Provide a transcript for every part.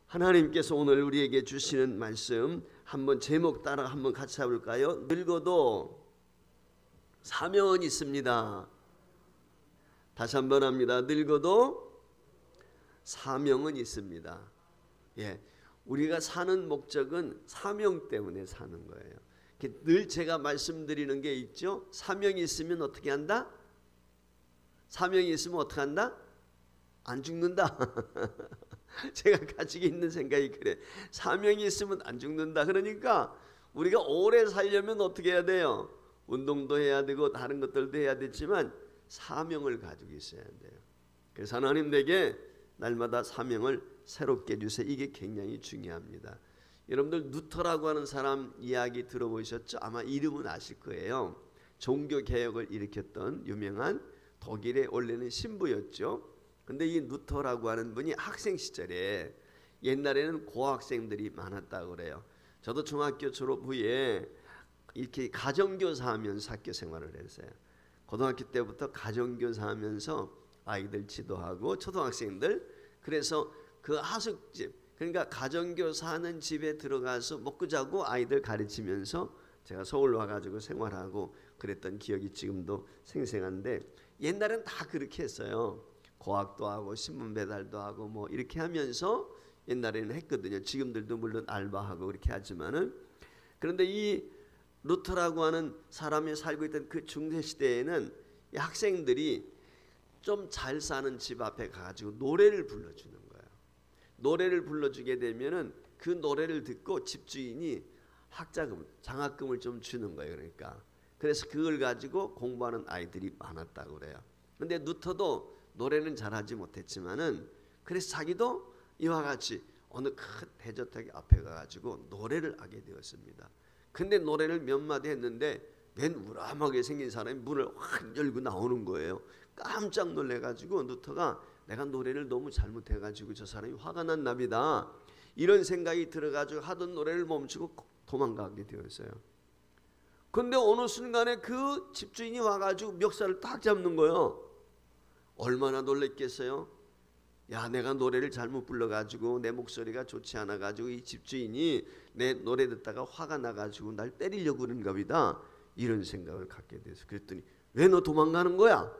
하나님께서 오늘 우리에게 주시는 말씀 한번 제목 따라 한번 같이 해볼까요? 늙어도 사명은 있습니다. 다시 한번 합니다. 늙어도 사명은 있습니다. 예, 우리가 사는 목적은 사명 때문에 사는 거예요. 늘 제가 말씀드리는 게 있죠. 사명이 있으면 어떻게 한다? 사명이 있으면 어떻게 한다? 안 죽는다. 제가 가지고 있는 생각이 그래. 사명이 있으면 안 죽는다. 그러니까 우리가 오래 살려면 어떻게 해야 돼요? 운동도 해야 되고 다른 것들도 해야 되지만 사명을 가지고 있어야 돼요. 그래서 하나님 내게 날마다 사명을 새롭게 해주세요. 이게 굉장히 중요합니다. 여러분들 루터라고 하는 사람 이야기 들어보셨죠? 아마 이름은 아실 거예요. 종교개혁을 일으켰던 유명한 독일의 원래는 신부였죠. 근데 이 루터라고 하는 분이 학생 시절에 옛날에는 고학생들이 많았다고 그래요. 저도 중학교 졸업 후에 이렇게 가정교사 하면서 학교 생활을 했어요. 고등학교 때부터 가정교사 하면서 아이들 지도하고 초등학생들, 그래서 그 하숙집, 그러니까 가정교사 하는 집에 들어가서 먹고 자고 아이들 가르치면서 제가 서울 와가지고 생활하고 그랬던 기억이 지금도 생생한데, 옛날엔 다 그렇게 했어요. 고학도 하고 신문 배달도 하고 뭐 이렇게 하면서 옛날에는 했거든요. 지금들도 물론 알바하고 그렇게 하지만은. 그런데 이 루터라고 하는 사람이 살고 있던 그 중세 시대에는 이 학생들이 좀 잘 사는 집 앞에 가가지고 노래를 불러주는 거예요. 노래를 불러주게 되면은 그 노래를 듣고 집주인이 학자금, 장학금을 좀 주는 거예요. 그러니까 그래서 그걸 가지고 공부하는 아이들이 많았다고 그래요. 근데 루터도 노래는 잘하지 못했지만은 그래서 자기도 이와 같이 어느 큰 대저택 앞에 가가지고 노래를 하게 되었습니다. 근데 노래를 몇 마디 했는데 맨 우람하게 생긴 사람이 문을 확 열고 나오는 거예요. 깜짝 놀래가지고 루터가 내가 노래를 너무 잘못해가지고 저 사람이 화가 난 납니다. 이런 생각이 들어가지고 하던 노래를 멈추고 도망가게 되었어요. 근데 어느 순간에 그 집주인이 와가지고 멱살을 딱 잡는 거예요. 얼마나 놀랬겠어요? 야, 내가 노래를 잘못 불러가지고 내 목소리가 좋지 않아가지고 이 집주인이 내 노래 듣다가 화가 나가지고 날 때리려고 그러는가 보다, 이런 생각을 갖게 돼서 그랬더니 왜 너 도망가는 거야?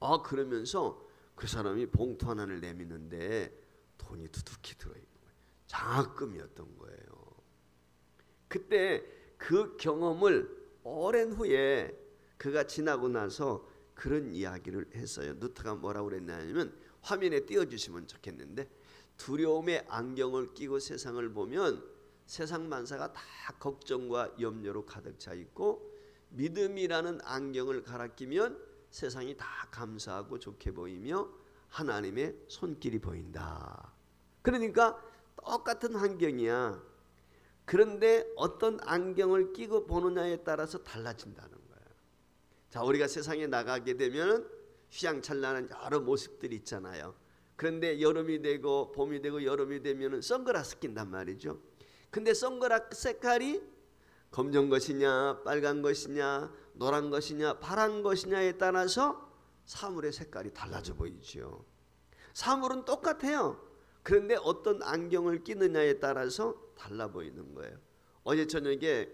아, 그러면서 그 사람이 봉투 하나를 내미는데 돈이 두둑히 들어있는 거예요. 장학금이었던 거예요. 그때 그 경험을 오랜 후에 그가 지나고 나서 그런 이야기를 했어요. 루터가 뭐라고 그랬냐면, 화면에 띄워주시면 좋겠는데, 두려움의 안경을 끼고 세상을 보면 세상 만사가 다 걱정과 염려로 가득 차 있고, 믿음이라는 안경을 갈아 끼면 세상이 다 감사하고 좋게 보이며 하나님의 손길이 보인다. 그러니까 똑같은 환경이야. 그런데 어떤 안경을 끼고 보느냐에 따라서 달라진다는 거예요. 자, 우리가 세상에 나가게 되면 휘황찬란한 여러 모습들이 있잖아요. 그런데 여름이 되고 봄이 되고 여름이 되면 선글라스 낀단 말이죠. 근데 선글라스 색깔이 검정 것이냐 빨간 것이냐 노란 것이냐 파란 것이냐에 따라서 사물의 색깔이 달라져 보이죠. 사물은 똑같아요. 그런데 어떤 안경을 끼느냐에 따라서 달라 보이는 거예요. 어제 저녁에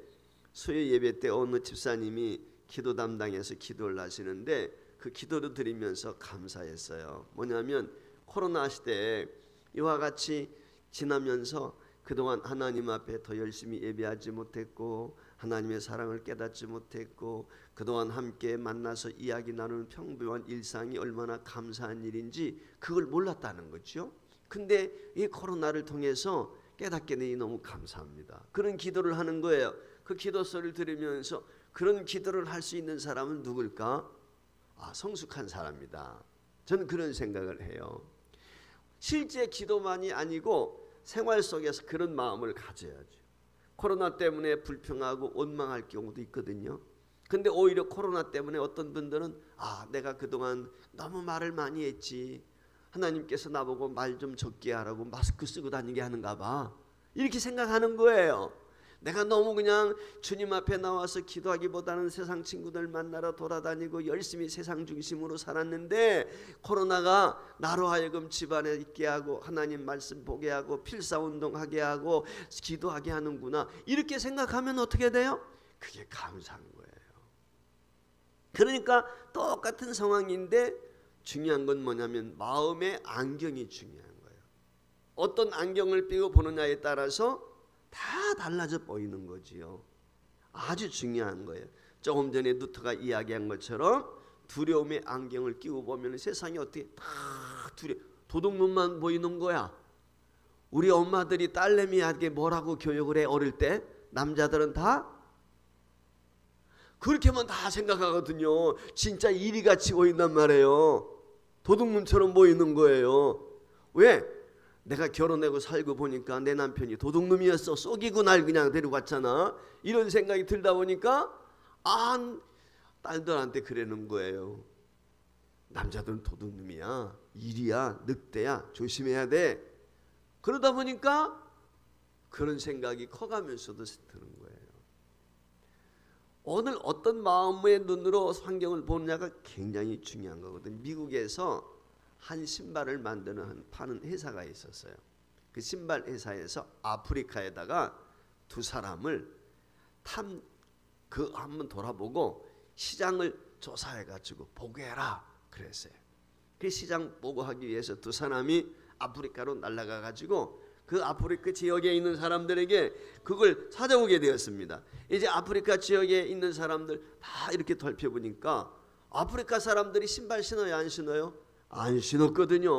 수요 예배 때 어느 집사님이 기도 담당해서 기도를 하시는데 그 기도를 드리면서 감사했어요. 뭐냐면 코로나 시대에 이와 같이 지나면서 그동안 하나님 앞에 더 열심히 예배하지 못했고 하나님의 사랑을 깨닫지 못했고 그동안 함께 만나서 이야기 나누는 평범한 일상이 얼마나 감사한 일인지 그걸 몰랐다는 거죠. 근데 이 코로나를 통해서 깨닫게 되니 너무 감사합니다. 그런 기도를 하는 거예요. 그 기도 소리를 들으면서 그런 기도를 할 수 있는 사람은 누굴까? 아, 성숙한 사람이다. 저는 그런 생각을 해요. 실제 기도만이 아니고 생활 속에서 그런 마음을 가져야죠. 코로나 때문에 불평하고 원망할 경우도 있거든요. 근데 오히려 코로나 때문에 어떤 분들은 아, 내가 그동안 너무 말을 많이 했지. 하나님께서 나보고 말 좀 적게 하라고 마스크 쓰고 다니게 하는가 봐. 이렇게 생각하는 거예요. 내가 너무 그냥 주님 앞에 나와서 기도하기보다는 세상 친구들 만나러 돌아다니고 열심히 세상 중심으로 살았는데 코로나가 나로 하여금 집안에 있게 하고 하나님 말씀 보게 하고 필사운동하게 하고 기도하게 하는구나, 이렇게 생각하면 어떻게 돼요? 그게 감사한 거예요. 그러니까 똑같은 상황인데 중요한 건 뭐냐면 마음의 안경이 중요한 거예요. 어떤 안경을 끼고 보느냐에 따라서 다 달라져 보이는 거지요. 아주 중요한 거예요. 조금 전에 누트가 이야기한 것처럼 두려움의 안경을 끼고 보면 세상이 어떻게 다 도둑놈만 보이는 거야. 우리 엄마들이 딸내미에게 뭐라고 교육을 해? 어릴 때 남자들은 다 그렇게만 다 생각하거든요. 진짜 이리같이 보인단 말이에요. 도둑놈처럼 보이는 거예요. 왜? 내가 결혼하고 살고 보니까 내 남편이 도둑놈이었어. 속이고 날 그냥 데리고 갔잖아. 이런 생각이 들다 보니까 딸들한테 그러는 거예요. 남자들은 도둑놈이야, 일이야, 늑대야, 조심해야 돼. 그러다 보니까 그런 생각이 커가면서도 드는 거예요. 오늘 어떤 마음의 눈으로 환경을 보느냐가 굉장히 중요한 거거든요. 미국에서 한 신발을 파는 회사가 있었어요. 그 신발 회사에서 아프리카에다가 두 사람을 한번 돌아보고 시장을 조사해가지고 보고해라 그랬어요. 그 시장 보고하기 위해서 두 사람이 아프리카로 날아가가지고 그 아프리카 지역에 있는 사람들에게 그걸 찾아오게 되었습니다. 이제 아프리카 지역에 있는 사람들 다 이렇게 살펴보니까 아프리카 사람들이 신발 신어요, 안 신어요? 안 신었거든요.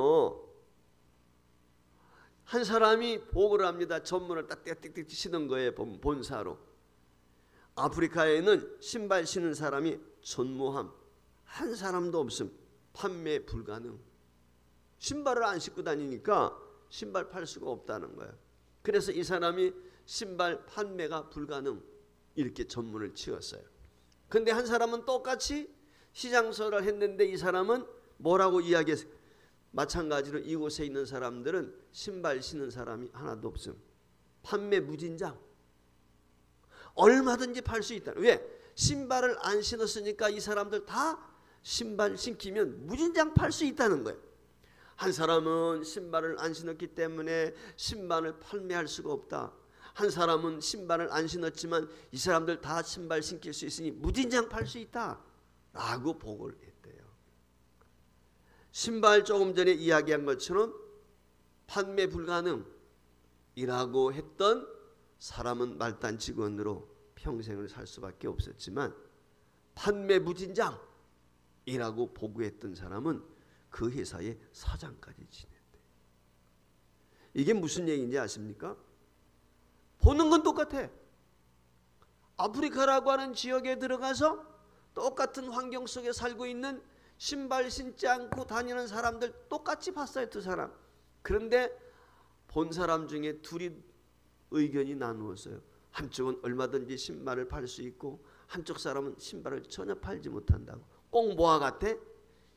한 사람이 보고를 합니다. 전문을 딱 띡띡띡 신은 거예요. 본사로. 아프리카에는 신발 신는 사람이 전무함 한 사람도 없음. 판매 불가능. 신발을 안 신고 다니니까 신발 팔 수가 없다는 거예요. 그래서 이 사람이 신발 판매가 불가능 이렇게 전문을 치웠어요. 근데 한 사람은 똑같이 시장설을 했는데 이 사람은 뭐라고 이야기했어요? 마찬가지로 이곳에 있는 사람들은 신발 신는 사람이 하나도 없음. 판매 무진장. 얼마든지 팔 수 있다. 왜? 신발을 안 신었으니까 이 사람들 다 신발 신기면 무진장 팔 수 있다는 거예요. 한 사람은 신발을 안 신었기 때문에 신발을 판매할 수가 없다. 한 사람은 신발을 안 신었지만 이 사람들 다 신발 신길 수 있으니 무진장 팔 수 있다 라고 보고를 했대요. 신발 조금 전에 이야기한 것처럼 판매 불가능이라고 했던 사람은 말단 직원으로 평생을 살 수밖에 없었지만 판매 무진장이라고 보고했던 사람은 그 회사의 사장까지 지냈대. 이게 무슨 얘기인지 아십니까? 보는 건 똑같아. 아프리카라고 하는 지역에 들어가서 똑같은 환경 속에 살고 있는 신발 신지 않고 다니는 사람들 똑같이 봤어요, 두 사람. 그런데 본 사람 중에 둘이 의견이 나누었어요. 한쪽은 얼마든지 신발을 팔 수 있고 한쪽 사람은 신발을 전혀 팔지 못한다고. 꼭 뭐와 같아?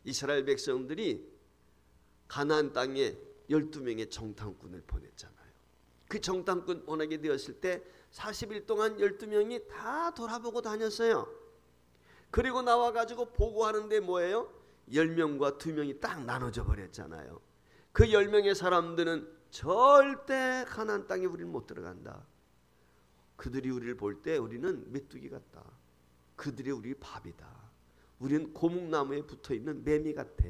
이스라엘 백성들이 가나안 땅에 12명의 정탐꾼을 보냈잖아요. 그 정탐꾼 보내게 되었을 때 40일 동안 12명이 다 돌아보고 다녔어요. 그리고 나와가지고 보고하는데 뭐예요? 10명과 2명이 딱 나눠져 버렸잖아요. 그 10명의 사람들은 절대 가나안 땅에 우리는 못 들어간다. 그들이 우리를 볼 때 우리는 메뚜기 같다. 그들이 우리 밥이다. 우리는 고목나무에 붙어있는 매미 같아.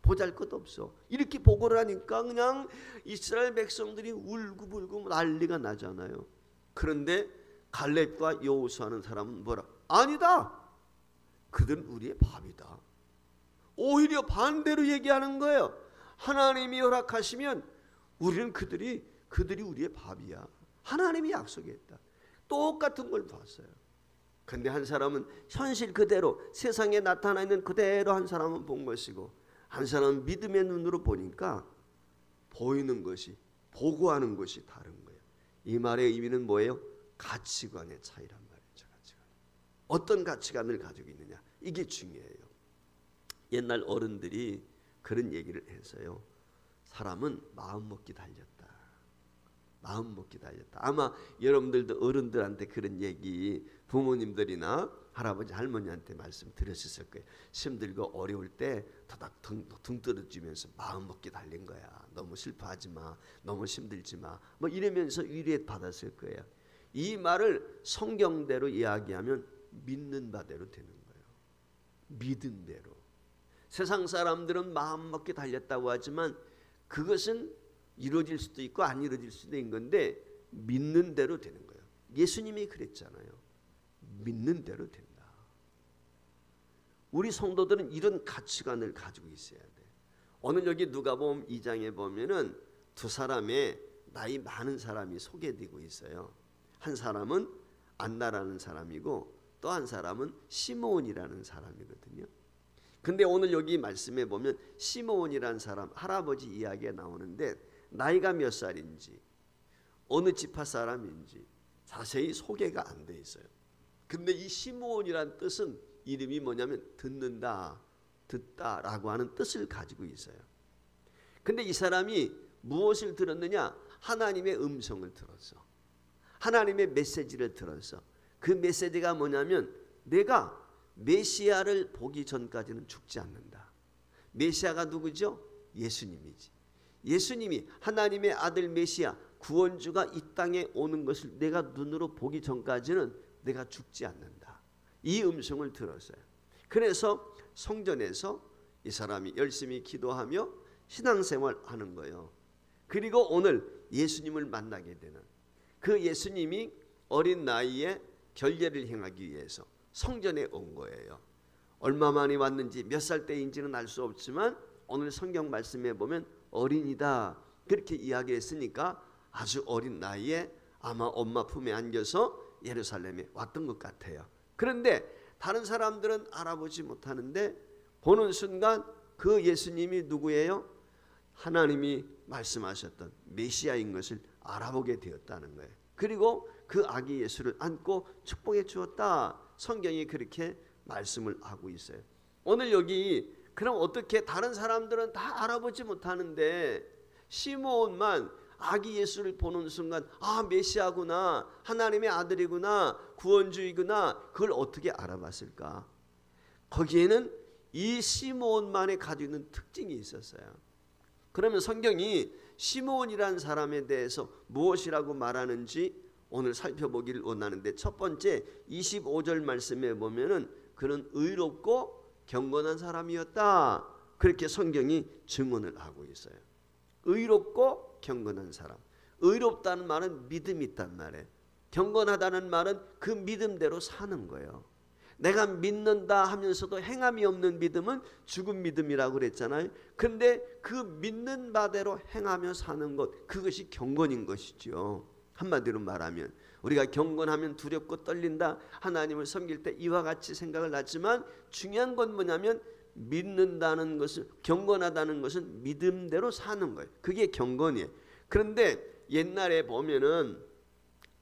보잘것없어. 이렇게 보고를 하니까 그냥 이스라엘 백성들이 울고불고 난리가 나잖아요. 그런데 갈렙과 여호수아는 사람은 뭐라? 아니다. 그들은 우리의 밥이다. 오히려 반대로 얘기하는 거예요. 하나님이 허락하시면 우리는 그들이 우리의 밥이야. 하나님이 약속했다. 똑같은 걸 봤어요. 근데 한 사람은 현실 그대로 세상에 나타나 있는 그대로 한 사람은 본 것이고 한 사람은 믿음의 눈으로 보니까 보이는 것이 보고하는 것이 다른 거예요. 이 말의 의미는 뭐예요? 가치관의 차이란 말이죠. 가치관. 어떤 가치관을 가지고 있느냐 이게 중요해요. 옛날 어른들이 그런 얘기를 했어요. 사람은 마음먹기 달렸다. 마음 먹기 달렸다. 아마 여러분들도 어른들한테 그런 얘기 부모님들이나 할아버지 할머니한테 말씀 들으셨을 거예요. 힘들고 어려울 때 더닥 등 떨어지면서 마음 먹기 달린 거야. 너무 슬퍼하지 마. 너무 힘들지 마. 뭐 이러면서 위로해 받았을 거예요. 이 말을 성경대로 이야기하면 믿는 바대로 되는 거예요. 믿은 대로. 세상 사람들은 마음 먹기 달렸다고 하지만 그것은 이루어질 수도 있고 안 이루어질 수도 있는 건데 믿는 대로 되는 거예요. 예수님이 그랬잖아요. 믿는 대로 된다. 우리 성도들은 이런 가치관을 가지고 있어야 돼. 오늘 여기 누가복음 2장에 보면은 두 사람의 나이 많은 사람이 소개되고 있어요. 한 사람은 안나라는 사람이고 또 한 사람은 시므온이라는 사람이거든요. 근데 오늘 여기 말씀에 보면 시므온이라는 사람 할아버지 이야기가 나오는데 나이가 몇 살인지 어느 지파 사람인지 자세히 소개가 안 돼 있어요. 근데 이 시므온이란 뜻은 이름이 뭐냐면 듣는다, 듣다라고 하는 뜻을 가지고 있어요. 근데 이 사람이 무엇을 들었느냐? 하나님의 음성을 들었어. 하나님의 메시지를 들었어. 그 메시지가 뭐냐면 내가 메시아를 보기 전까지는 죽지 않는다. 메시아가 누구죠? 예수님이지. 예수님이 하나님의 아들 메시아 구원주가 이 땅에 오는 것을 내가 눈으로 보기 전까지는 내가 죽지 않는다. 이 음성을 들었어요. 그래서 성전에서 이 사람이 열심히 기도하며 신앙생활하는 거예요. 그리고 오늘 예수님을 만나게 되는 그 예수님이 어린 나이에 결례를 행하기 위해서 성전에 온 거예요. 얼마 만에 왔는지 몇 살 때인지는 알 수 없지만 오늘 성경 말씀에 보면 어린이다 그렇게 이야기했으니까 아주 어린 나이에 아마 엄마 품에 안겨서 예루살렘에 왔던 것 같아요. 그런데 다른 사람들은 알아보지 못하는데 보는 순간 그 예수님이 누구예요? 하나님이 말씀하셨던 메시아인 것을 알아보게 되었다는 거예요. 그리고 그 아기 예수를 안고 축복해 주었다. 성경이 그렇게 말씀을 하고 있어요. 오늘 여기 그럼 어떻게 다른 사람들은 다 알아보지 못하는데 시므온만 아기 예수를 보는 순간 아 메시아구나 하나님의 아들이구나 구원주이구나 그걸 어떻게 알아봤을까? 거기에는 이 시므온만의 가지고 있는 특징이 있었어요. 그러면 성경이 시므온이라는 사람에 대해서 무엇이라고 말하는지 오늘 살펴보기를 원하는데 첫 번째 25절 말씀에 보면은 그는 의롭고 경건한 사람이었다. 그렇게 성경이 증언을 하고 있어요. 의롭고 경건한 사람. 의롭다는 말은 믿음이 있단 말이에요. 경건하다는 말은 그 믿음대로 사는 거예요. 내가 믿는다 하면서도 행함이 없는 믿음은 죽은 믿음이라고 그랬잖아요. 근데 그 믿는 바대로 행하며 사는 것 그것이 경건인 것이죠. 한마디로 말하면 우리가 경건하면 두렵고 떨린다 하나님을 섬길 때 이와 같이 생각을 하지만 중요한 건 뭐냐면 믿는다는 것은 경건하다는 것은 믿음대로 사는 거예요. 그게 경건이에요. 그런데 옛날에 보면은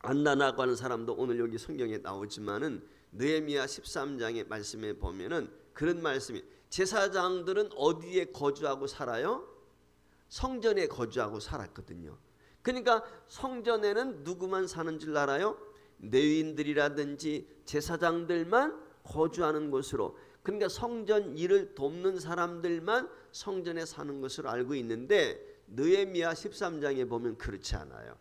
안나라고 하는 사람도 오늘 여기 성경에 나오지만은 느헤미야 13장의 말씀에 보면은 그런 말씀이 제사장들은 어디에 거주하고 살아요? 성전에 거주하고 살았거든요. 그러니까 성전에는 누구만 사는 줄 알아요? 레위인들이라든지 제사장들만 거주하는 곳으로 그러니까 성전 일을 돕는 사람들만 성전에 사는 것으로 알고 있는데 느헤미야 13장에 보면 그렇지 않아요.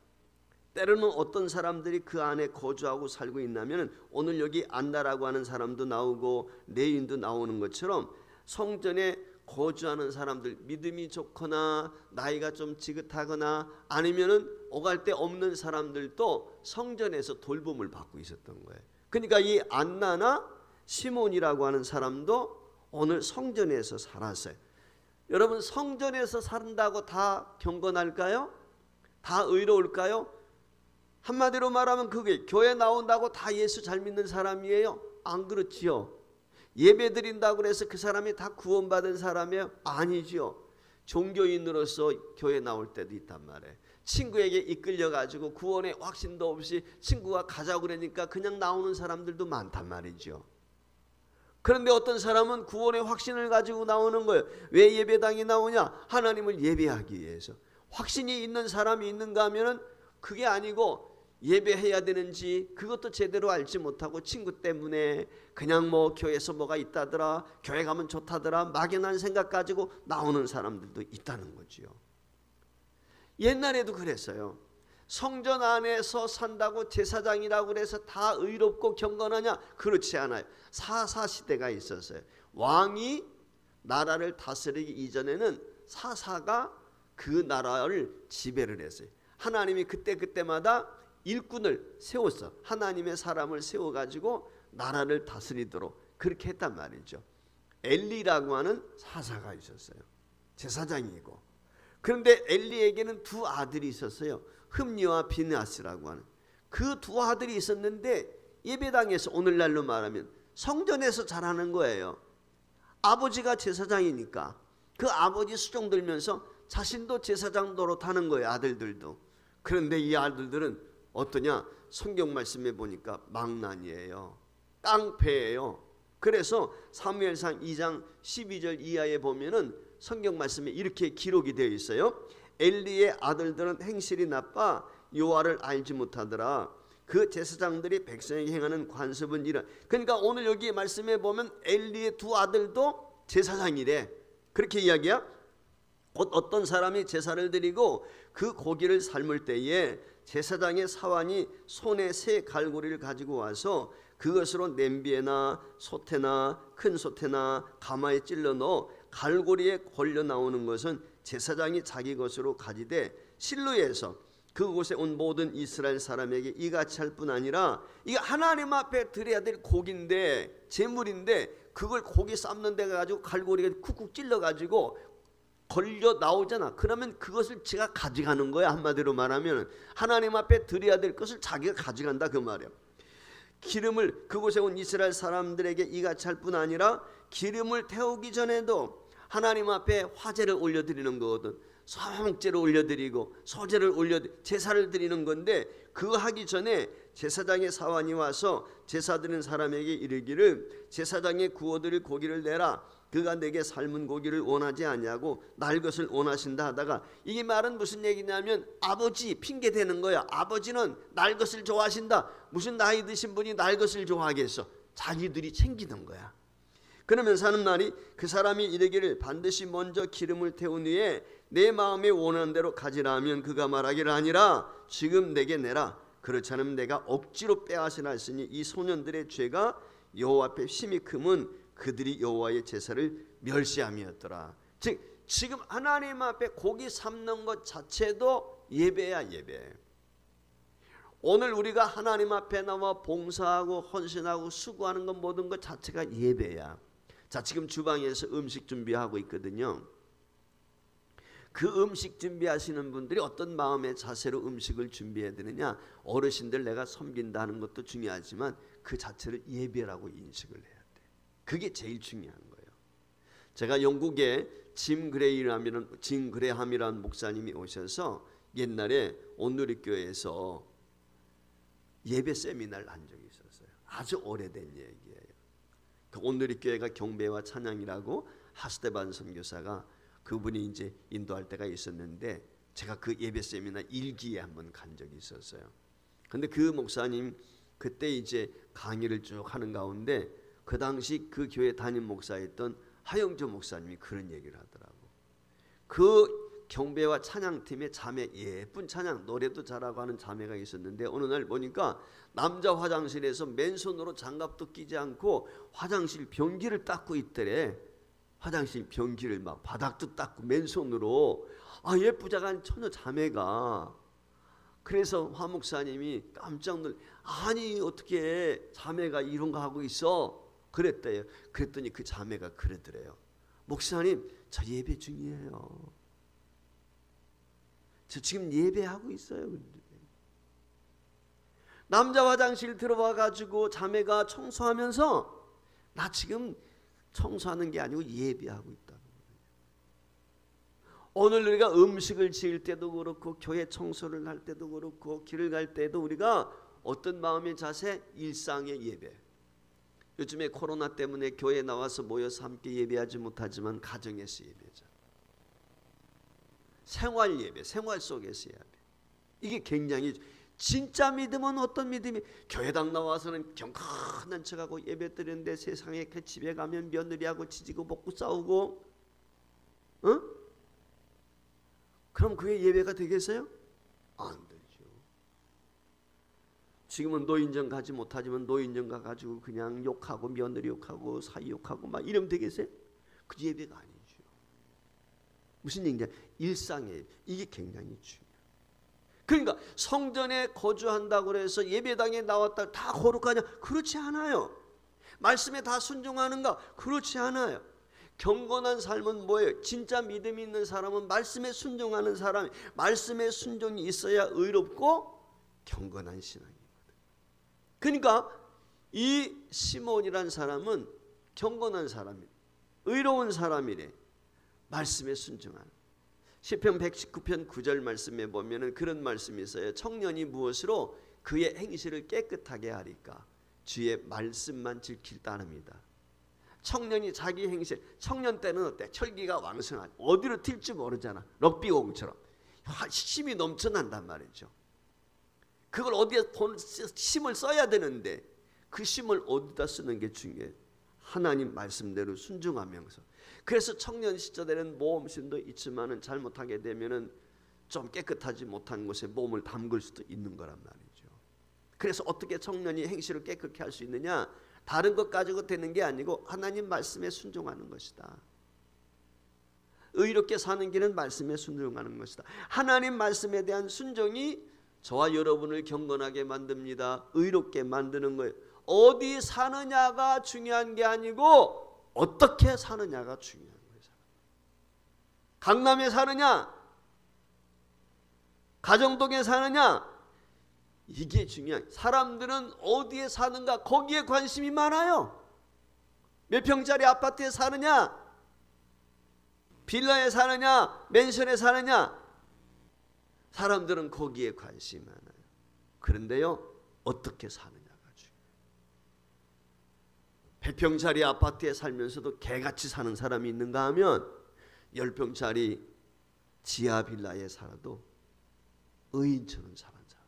때로는 어떤 사람들이 그 안에 거주하고 살고 있냐면 오늘 여기 안나라고 하는 사람도 나오고 레위인도 나오는 것처럼 성전에 거주하는 사람들 믿음이 좋거나 나이가 좀 지긋하거나 아니면은 오갈 데 없는 사람들도 성전에서 돌봄을 받고 있었던 거예요. 그러니까 이 안나나 시몬이라고 하는 사람도 오늘 성전에서 살았어요. 여러분 성전에서 산다고 다 경건할까요? 다 의로울까요? 한마디로 말하면 그게 교회 나온다고 다 예수 잘 믿는 사람이에요? 안 그렇지요. 예배 드린다고 해서 그 사람이 다 구원받은 사람이에요? 아니지요. 종교인으로서 교회 나올 때도 있단 말이에요. 친구에게 이끌려가지고 구원의 확신도 없이 친구가 가자고 그러니까 그냥 나오는 사람들도 많단 말이죠. 그런데 어떤 사람은 구원의 확신을 가지고 나오는 거예요. 왜 예배당에 나오냐? 하나님을 예배하기 위해서. 확신이 있는 사람이 있는가 하면은 그게 아니고 예배해야 되는지 그것도 제대로 알지 못하고 친구 때문에 그냥 뭐 교회에서 뭐가 있다더라, 교회 가면 좋다더라, 막연한 생각 가지고 나오는 사람들도 있다는 거지요. 옛날에도 그랬어요. 성전 안에서 산다고 제사장이라고 그래서 다 의롭고 경건하냐? 그렇지 않아요. 사사시대가 있었어요. 왕이 나라를 다스리기 이전에는 사사가 그 나라를 지배를 했어요. 하나님이 그때마다 일꾼을 세웠어. 하나님의 사람을 세워가지고 나라를 다스리도록 그렇게 했단 말이죠. 엘리라고 하는 사사가 있었어요. 제사장이고. 그런데 엘리에게는 두 아들이 있었어요. 흠니와 비느하스라고 하는 그 두 아들이 있었는데 예배당에서 오늘날로 말하면 성전에서 자라는 거예요. 아버지가 제사장이니까 그 아버지 수종 들면서 자신도 제사장 노릇하는 거예요. 아들들도. 그런데 이 아들들은 어떠냐? 성경 말씀에 보니까 망난이에요. 깡패예요. 그래서 사무엘상 2장 12절 이하에 보면은 성경 말씀에 이렇게 기록이 되어 있어요. 엘리의 아들들은 행실이 나빠 여호와를 알지 못하더라. 그 제사장들이 백성에게 행하는 관습은 이런. 그러니까 오늘 여기 말씀에 보면 엘리의 두 아들도 제사장이래. 그렇게 이야기야. 곧 어떤 사람이 제사를 드리고 그 고기를 삶을 때에 제사장의 사환이 손에 새 갈고리를 가지고 와서 그것으로 냄비에나 솥에나 큰 솥에나 가마에 찔러 넣어 갈고리에 걸려 나오는 것은 제사장이 자기 것으로 가지되 실로에서 그곳에 온 모든 이스라엘 사람에게 이같이 할 뿐 아니라 이게 하나님 앞에 드려야 될 고기인데 제물인데 그걸 고기 삶는 데 가지고 갈고리가 쿡쿡 찔러 가지고 걸려 나오잖아. 그러면 그것을 제가 가져가는 거야. 한마디로 말하면 하나님 앞에 드려야 될 것을 자기가 가져간다 그 말이야. 기름을 그곳에 온 이스라엘 사람들에게 이같이 할 뿐 아니라 기름을 태우기 전에도 하나님 앞에 화제를 올려드리는 거거든. 소목제를 올려드리고 소제를 제사를 드리는 건데 그거 하기 전에 제사장의 사환이 와서 제사 드리는 사람에게 이르기를 제사장의 구워드릴 고기를 내라. 그가 내게 삶은 고기를 원하지 아니하고 날 것을 원하신다 하다가 이게 말은 무슨 얘기냐면 아버지 핑계 대는 거야. 아버지는 날 것을 좋아하신다. 무슨 나이 드신 분이 날 것을 좋아하겠어. 자기들이 챙기는 거야. 그러면서 하는 말이 그 사람이 이르기를 반드시 먼저 기름을 태운 후에 내 마음에 원하는 대로 가지라 하면 그가 말하기를 아니라 지금 내게 내라. 그렇지 않으면 내가 억지로 빼앗으라 했으니 이 소년들의 죄가 여호와 앞에 심히 크면 그들이 여호와의 제사를 멸시함이었더라. 즉 지금 하나님 앞에 고기 삶는 것 자체도 예배야. 예배. 오늘 우리가 하나님 앞에 나와 봉사하고 헌신하고 수고하는 것 모든 것 자체가 예배야. 자, 지금 주방에서 음식 준비하고 있거든요. 그 음식 준비하시는 분들이 어떤 마음의 자세로 음식을 준비해야 되느냐. 어르신들 내가 섬긴다는 것도 중요하지만 그 자체를 예배라고 인식을 해야 돼. 그게 제일 중요한 거예요. 제가 영국에 짐 그레함이라는 목사님이 오셔서 옛날에 온누리교회에서 예배 세미나를 한 적이 있었어요. 아주 오래된 얘기예요. 그 온누리교회가 경배와 찬양이라고 하스테반 선교사가 그분이 이제 인도할 때가 있었는데 제가 그 예배 세미나 1기에 한번 간 적이 있었어요. 근데 그 목사님 그때 이제 강의를 쭉 하는 가운데 그 당시 그 교회 담임 목사였던 하영조 목사님이 그런 얘기를 하더라고. 그 경배와 찬양팀에 자매, 예쁜 찬양 노래도 잘하고 하는 자매가 있었는데 어느 날 보니까 남자 화장실에서 맨손으로 장갑도 끼지 않고 화장실 변기를 닦고 있더래. 화장실 변기를 막 바닥도 닦고 맨손으로. 아, 예쁘장한 처녀 자매가. 그래서 화 목사님이 깜짝 놀래. 아니 어떻게 자매가 이런 거 하고 있어? 그랬대요. 그랬더니 그 자매가 그러더래요. 목사님 저 예배 중이에요. 저 지금 예배하고 있어요. 남자 화장실 들어와 가지고 자매가 청소하면서 나 지금 청소하는 게 아니고 예배하고 있다는 거예요. 오늘 우리가 음식을 지을 때도 그렇고 교회 청소를 할 때도 그렇고 길을 갈 때도 우리가 어떤 마음의 자세? 일상의 예배. 요즘에 코로나 때문에 교회에 나와서 모여서 함께 예배하지 못하지만 가정에서 예배자. 생활 예배, 생활 속에서 예배. 이게 굉장히 진짜 믿음은 어떤 믿음이? 교회당 나와서는 경건한 척하고 예배 드리는데 세상에 그 집에 가면 며느리하고 지지고 볶고 싸우고, 그럼 그게 예배가 되겠어요? 안 되죠. 지금은 노인정 가지 못하지만 노인정 가가지고 그냥 욕하고 며느리 욕하고 사위 욕하고 막 이러면 되겠어요? 그 예배가 아니죠. 무슨 얘기냐? 일상에 이게 굉장히 중요해요. 그러니까 성전에 거주한다고 해서 예배당에 나왔다 다 거룩하냐? 그렇지 않아요. 말씀에 다 순종하는가? 그렇지 않아요. 경건한 삶은 뭐예요? 진짜 믿음이 있는 사람은 말씀에 순종하는 사람이, 말씀에 순종이 있어야 의롭고 경건한 신앙이거든. 그러니까 이 시몬이란 사람은 경건한 사람이래, 의로운 사람이래. 말씀에 순종하는. 시편 119편 9절 말씀에 보면은 그런 말씀이 있어요. 청년이 무엇으로 그의 행실을 깨끗하게 하리까? 주의 말씀만 지킬 따름이다. 청년이 자기 행실, 청년 때는 어때? 철기가 왕성하죠. 어디로 튈지 모르잖아. 럭비공처럼 힘이 넘쳐난단 말이죠. 그걸 어디에 힘을 써야 되는데 그 힘을 어디다 쓰는 게 중요해요. 하나님 말씀대로 순종하면서. 그래서 청년 시절에는 모험심도 있지만은 잘못하게 되면은 좀 깨끗하지 못한 곳에 몸을 담글 수도 있는 거란 말이죠. 그래서 어떻게 청년이 행실을 깨끗게 할 수 있느냐? 다른 것 가지고 되는 게 아니고 하나님 말씀에 순종하는 것이다. 의롭게 사는 길은 말씀에 순종하는 것이다. 하나님 말씀에 대한 순종이 저와 여러분을 경건하게 만듭니다. 의롭게 만드는 거예요. 어디 사느냐가 중요한 게 아니고 어떻게 사느냐가 중요한 거예요. 강남에 사느냐, 가정동에 사느냐, 이게 중요한. 사람들은 어디에 사는가 거기에 관심이 많아요. 몇 평짜리 아파트에 사느냐, 빌라에 사느냐, 맨션에 사느냐, 사람들은 거기에 관심이 많아요. 그런데요, 어떻게 사느냐가 중요해요. 100평짜리 아파트에 살면서도 개같이 사는 사람이 있는가 하면 10평짜리 지하 빌라에 살아도 의인처럼 사는 사람.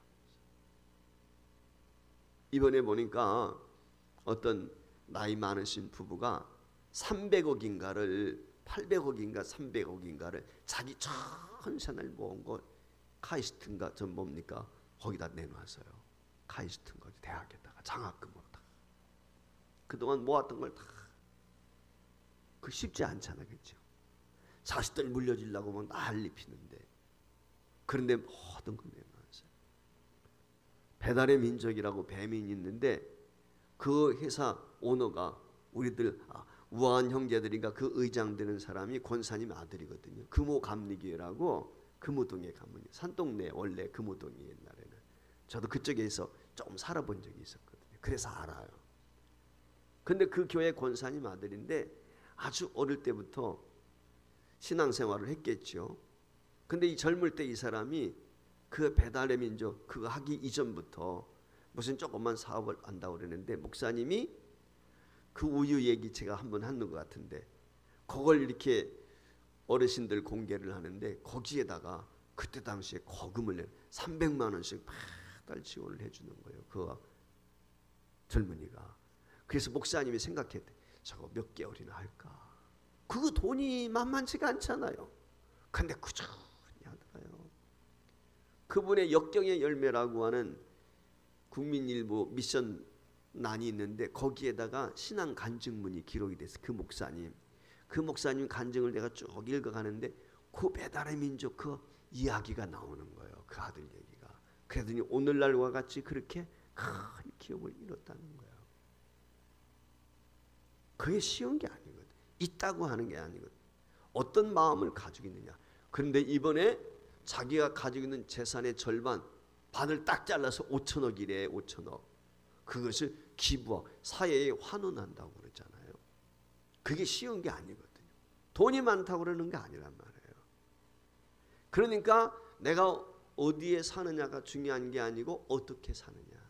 이번에 보니까 어떤 나이 많으신 부부가 300억인가를 800억인가 300억인가를 자기 전생을 모은 거 카이스트인가 전 뭡니까? 거기다 내놨어요. 카이스트인가 대학에다가 장학금으로 다. 그동안 모았던 걸 다. 그 쉽지 않잖아, 그렇죠? 자식들 물려주려고 뭐 난리 피는데. 그런데 모든 걸 내놨어요. 배달의 민족이라고 배민이 있는데 그 회사 오너가 우리들 우아한 형제들인가 그 의장 되는 사람이 권사님 아들이거든요. 금호감리교회라고 금호동에 가면 산동네 원래 금호동이 옛날에는. 저도 그쪽에서 조금 살아본 적이 있었거든요. 그래서 알아요. 근데 그 교회 권사님 아들인데 아주 어릴 때부터 신앙생활을 했겠죠. 근데 이 젊을 때 이 사람이 그 배달의 민족 그거 하기 이전부터 무슨 조그만 사업을 한다고 그러는데 목사님이 그 우유 얘기 제가 한번 하는 것 같은데 그걸 이렇게 어르신들 공개를 하는데 거기에다가 그때 당시에 거금을 내 300만 원씩 매달 지원을 해주는 거예요. 그 젊은이가. 그래서 목사님이 생각했대. 저거 몇 개월이나 할까? 그거 돈이 만만치가 않잖아요. 근데 꾸준히 하더라요. 그분의 역경의 열매라고 하는 국민일보 미션란이 있는데 거기에다가 신앙 간증문이 기록이 됐어요. 그 목사님 간증을 내가 쭉 읽어가는데 그 배달의 민족 그 이야기가 나오는 거예요. 그 아들 얘기가. 그러더니 오늘날과 같이 그렇게 큰 기업을 이뤘다는 거예요. 그게 쉬운 게 아니거든. 있다고 하는 게 아니거든. 어떤 마음을 가지고 있느냐. 그런데 이번에 자기가 가지고 있는 재산의 절반 반을 딱 잘라서 5천억이래. 5천억. 그것을 기부하고 사회에 환원한다고 그러잖아요. 그게 쉬운 게 아니거든요. 돈이 많다고 그러는 게 아니란 말이에요. 그러니까 내가 어디에 사느냐가 중요한 게 아니고 어떻게 사느냐.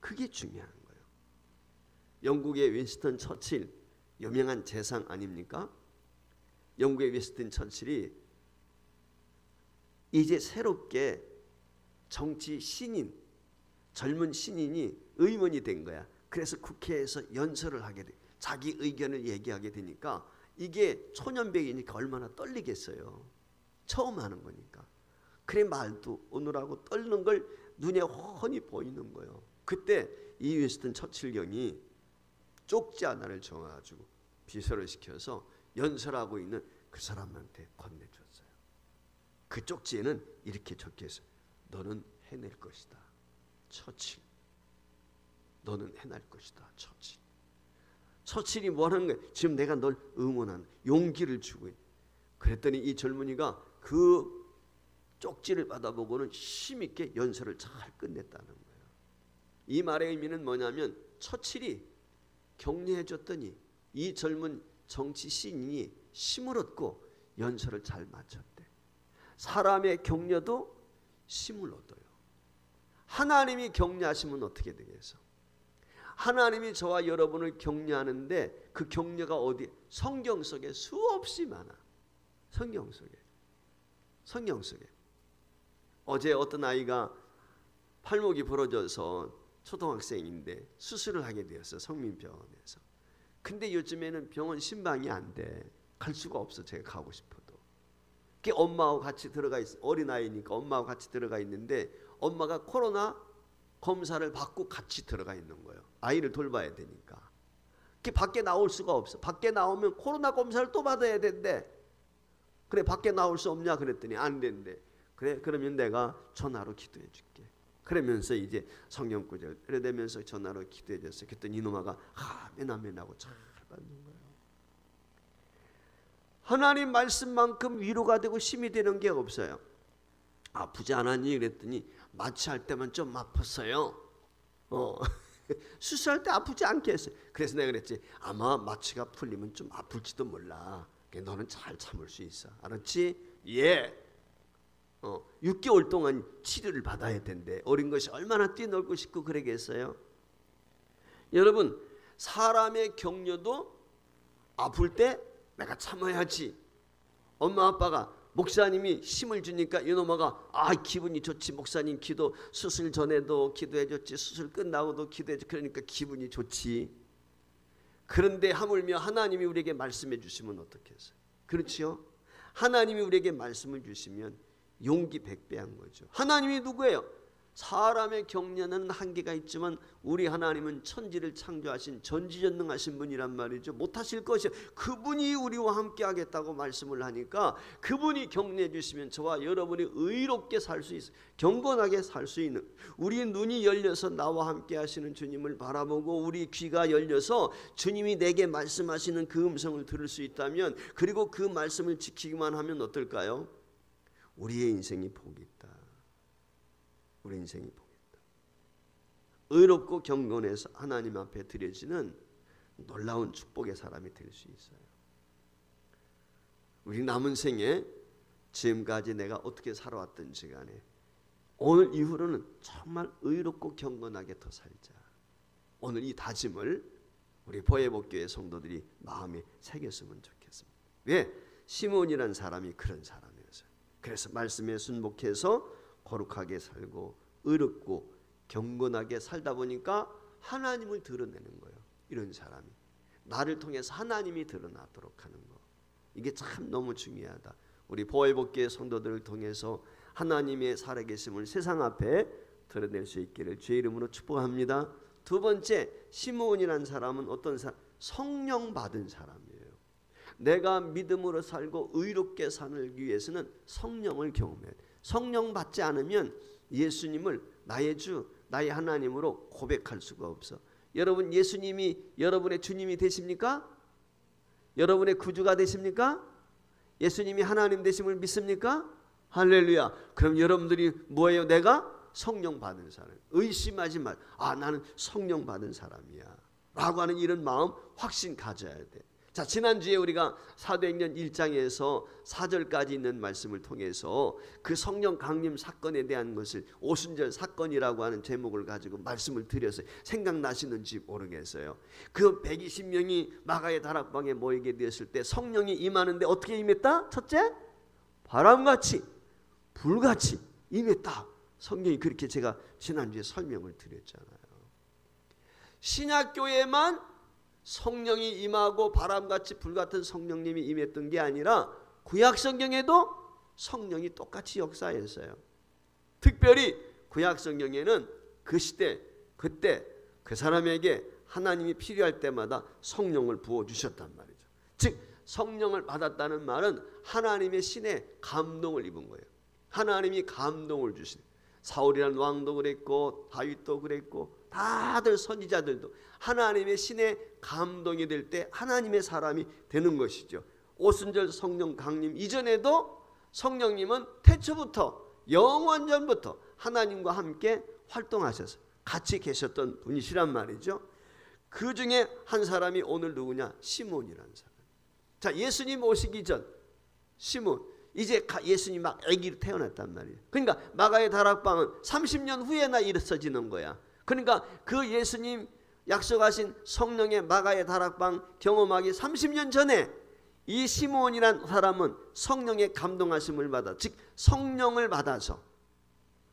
그게 중요한 거예요. 영국의 윈스턴 처칠 유명한 재상 아닙니까? 영국의 윈스턴 처칠이 이제 새롭게 정치 신인, 젊은 신인이 의원이 된 거야. 그래서 국회에서 연설을 하게 돼. 자기 의견을 얘기하게 되니까 이게 초년백이니까 얼마나 떨리겠어요. 처음 하는 거니까. 그래 말도 오늘하고 떨는 걸 눈에 훤히 보이는 거예요. 그때 이 윈스턴 처칠 경이 쪽지 하나를 정해가지고 비서를 시켜서 연설하고 있는 그 사람한테 건네줬어요. 그 쪽지에는 이렇게 적혀있어요. 너는 해낼 것이다, 처칠. 너는 해낼 것이다, 처칠. 처칠이 뭐 하는 거야? 지금 내가 널 응원하는 용기를 주고 있는. 그랬더니 이 젊은이가 그 쪽지를 받아보고는 힘있게 연설을 잘 끝냈다는 거예요. 이 말의 의미는 뭐냐면 처칠이 격려해 줬더니 이 젊은 정치 신인이 힘을 얻고 연설을 잘 마쳤대. 사람의 격려도 힘을 얻어요. 하나님이 격려하시면 어떻게 되겠어? 하나님이 저와 여러분을 격려하는데 그 격려가 어디? 성경 속에 수없이 많아. 성경 속에. 어제 어떤 아이가 팔목이 부러져서 초등학생인데 수술을 하게 되었어, 성민병원에서. 근데 요즘에는 병원 신방이 안 돼. 갈 수가 없어, 제가 가고 싶어도. 엄마하고 같이 들어가 있어. 어린아이니까 엄마하고 같이 들어가 있는데 엄마가 코로나 검사를 받고 같이 들어가 있는 거예요. 아이를 돌봐야 되니까. 밖에 나올 수가 없어. 밖에 나오면 코로나 검사를 또 받아야 된대. 그래, 밖에 나올 수 없냐 그랬더니 안 된대. 그래, 그러면 내가 전화로 기도해 줄게. 그러면서 이제 성경 구절 그러면서 전화로 기도해 줬어. 그랬더니 이놈아가 아멘 하고 잘 받는 거예요. 하나님 말씀만큼 위로가 되고 힘이 되는 게 없어요. 아프지 않았니? 그랬더니 마취할 때만 좀 아팠어요. 수술할 때 아프지 않겠어요. 그래서 내가 그랬지, 아마 마취가 풀리면 좀 아플지도 몰라. 너는 잘 참을 수 있어. 알았지? 예. 6개월 동안 치료를 받아야 된대. 어린 것이 얼마나 뛰놀고 싶고 그러겠어요? 여러분, 사람의 격려도 아플 때 내가 참아야지. 엄마 아빠가 목사님이 힘을 주니까 이놈아가 기분이 좋지. 목사님 기도, 수술 전에도 기도해줬지, 수술 끝나고도 기도해줬지. 그러니까 기분이 좋지. 그런데 하물며 하나님이 우리에게 말씀해 주시면 어떻겠어요? 그렇지요? 하나님이 우리에게 말씀을 주시면 용기 100배한 거죠. 하나님이 누구예요? 사람의 격려는 한계가 있지만 우리 하나님은 천지를 창조하신 전지전능하신 분이란 말이죠. 못하실 것이요. 그분이 우리와 함께 하겠다고 말씀을 하니까 그분이 격려해 주시면 저와 여러분이 의롭게 살 수 있어요. 경건하게 살 수 있는, 우리 눈이 열려서 나와 함께 하시는 주님을 바라보고 우리 귀가 열려서 주님이 내게 말씀하시는 그 음성을 들을 수 있다면, 그리고 그 말씀을 지키기만 하면 어떨까요? 우리의 인생이 복이 있다. 우리 인생이 복이 있다. 의롭고 경건해서 하나님 앞에 드려지는 놀라운 축복의 사람이 될 수 있어요. 우리 남은 생에 지금까지 내가 어떻게 살아왔든지 간에 오늘 이후로는 정말 의롭고 경건하게 더 살자. 오늘 이 다짐을 우리 보혜복교회 성도들이 마음에 새겼으면 좋겠습니다. 왜? 시몬이라는 사람이 그런 사람이었어요. 그래서 말씀에 순복해서 거룩하게 살고 의롭고 경건하게 살다 보니까 하나님을 드러내는 거예요. 이런 사람이 나를 통해서 하나님이 드러나도록 하는 거, 이게 참 너무 중요하다. 우리 보혜복교회 성도들을 통해서 하나님의 살아계심을 세상 앞에 드러낼 수 있기를 주의 이름으로 축복합니다. 두 번째, 시므온이라는 사람은 어떤 사람? 성령 받은 사람이에요. 내가 믿음으로 살고 의롭게 사는 위해서는 성령을 경험해야 돼. 성령 받지 않으면 예수님을 나의 주, 나의 하나님으로 고백할 수가 없어. 여러분, 예수님이 여러분의 주님이 되십니까? 여러분의 구주가 되십니까? 예수님이 하나님 되심을 믿습니까? 할렐루야. 그럼 여러분들이 뭐예요? 내가 성령 받은 사람. 의심하지 말. 나는 성령 받은 사람이야 라고 하는 이런 마음 확신 가져야 돼. 자, 지난주에 우리가 사도행전 1장에서 4절까지 있는 말씀을 통해서 그 성령 강림 사건에 대한 것을 오순절 사건이라고 하는 제목을 가지고 말씀을 드렸어요. 생각나시는지 모르겠어요. 그 120명이 마가의 다락방에 모이게 되었을 때 성령이 임하는데 어떻게 임했다? 첫째, 바람같이 불같이 임했다 성경이 그렇게 제가 지난주에 설명을 드렸잖아요. 신약교회만 성령이 임하고 바람같이 불같은 성령님이 임했던 게 아니라 구약성경에도 성령이 똑같이 역사했어요. 특별히 구약성경에는 그 시대 그때 그 사람에게 하나님이 필요할 때마다 성령을 부어주셨단 말이죠. 즉 성령을 받았다는 말은 하나님의 신의 감동을 입은 거예요. 하나님이 감동을 주신, 사울이라는 왕도 그랬고 다윗도 그랬고 다들 선지자들도 하나님의 신의 감동이 될 때 하나님의 사람이 되는 것이죠. 오순절 성령 강림 이전에도 성령님은 태초부터 영원전부터 하나님과 함께 활동하셔서 같이 계셨던 분이시란 말이죠. 그 중에 한 사람이 오늘 누구냐? 시몬이라는 사람. 자, 예수님 오시기 전 시몬, 이제 예수님 막 아기로 태어났단 말이에요. 그러니까 마가의 다락방은 30년 후에나 일어서지는 거야. 그러니까 그 예수님 약속하신 성령의 마가의 다락방 경험하기 30년 전에 이 시몬이란 사람은 성령의 감동하심을 받아, 즉 성령을 받아서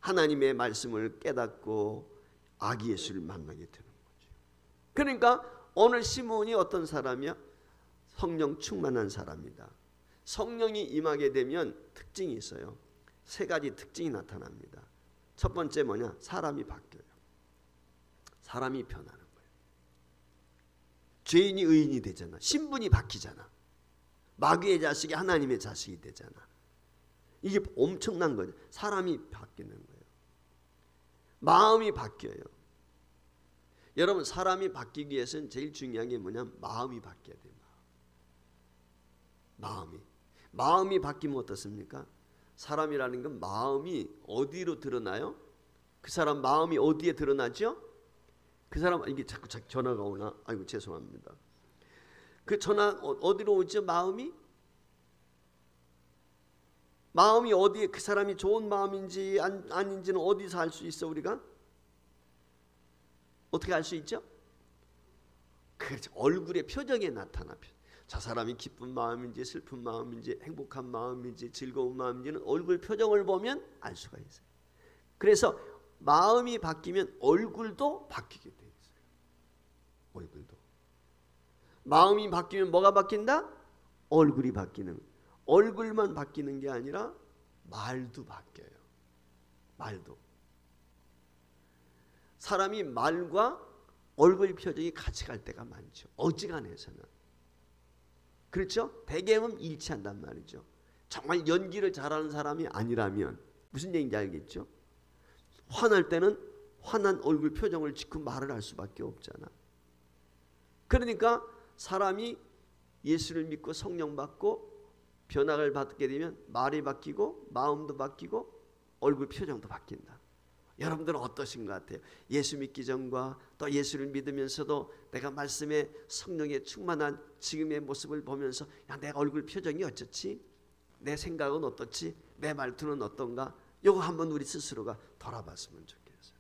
하나님의 말씀을 깨닫고 아기 예수를 만나게 되는 거죠. 그러니까 오늘 시몬이 어떤 사람이야? 성령 충만한 사람이다. 성령이 임하게 되면 특징이 있어요. 세 가지 특징이 나타납니다. 첫 번째 뭐냐? 사람이 바뀌어요. 사람이 변하는 거예요. 죄인이 의인이 되잖아. 신분이 바뀌잖아. 마귀의 자식이 하나님의 자식이 되잖아. 이게 엄청난 거죠. 사람이 바뀌는 거예요. 마음이 바뀌어요. 여러분, 사람이 바뀌기 위해서는 제일 중요한 게 뭐냐면 마음이 바뀌어야 돼요. 마음이 바뀌면 어떻습니까? 사람이라는 건 마음이 어디로 드러나요? 그 사람 마음이 어디에 드러나죠? 그 사람, 이게 자꾸 전화가 오나? 아이고 죄송합니다. 그 전화 어디로 오죠? 마음이 어디에, 그 사람이 좋은 마음인지 아닌지는 어디서 알 수 있어? 우리가 어떻게 알 수 있죠? 그렇죠. 얼굴의 표정에 나타나. 저 사람이 기쁜 마음인지 슬픈 마음인지 행복한 마음인지 즐거운 마음인지는 얼굴 표정을 보면 알 수가 있어요. 그래서 마음이 바뀌면 얼굴도 바뀌게 돼 있어요. 얼굴도. 마음이 바뀌면 뭐가 바뀐다? 얼굴이 바뀌는. 얼굴만 바뀌는 게 아니라 말도 바뀌어요. 말도. 사람이 말과 얼굴 표정이 같이 갈 때가 많죠. 어지간해서는. 그렇죠? 대개는 일치한단 말이죠. 정말 연기를 잘하는 사람이 아니라면 무슨 얘기인지 알겠죠? 화날 때는 화난 얼굴 표정을 짓고 말을 할 수밖에 없잖아. 그러니까 사람이 예수를 믿고 성령 받고 변화를 받게 되면 말이 바뀌고 마음도 바뀌고 얼굴 표정도 바뀐다. 여러분들은 어떠신 것 같아요? 예수 믿기 전과 또 예수를 믿으면서도 내가 말씀에 성령에 충만한 지금의 모습을 보면서 야, 내 얼굴 표정이 어쩌지? 내 생각은 어떻지? 내 말투는 어떤가? 이거 한번 우리 스스로가 돌아봤으면 좋겠어요.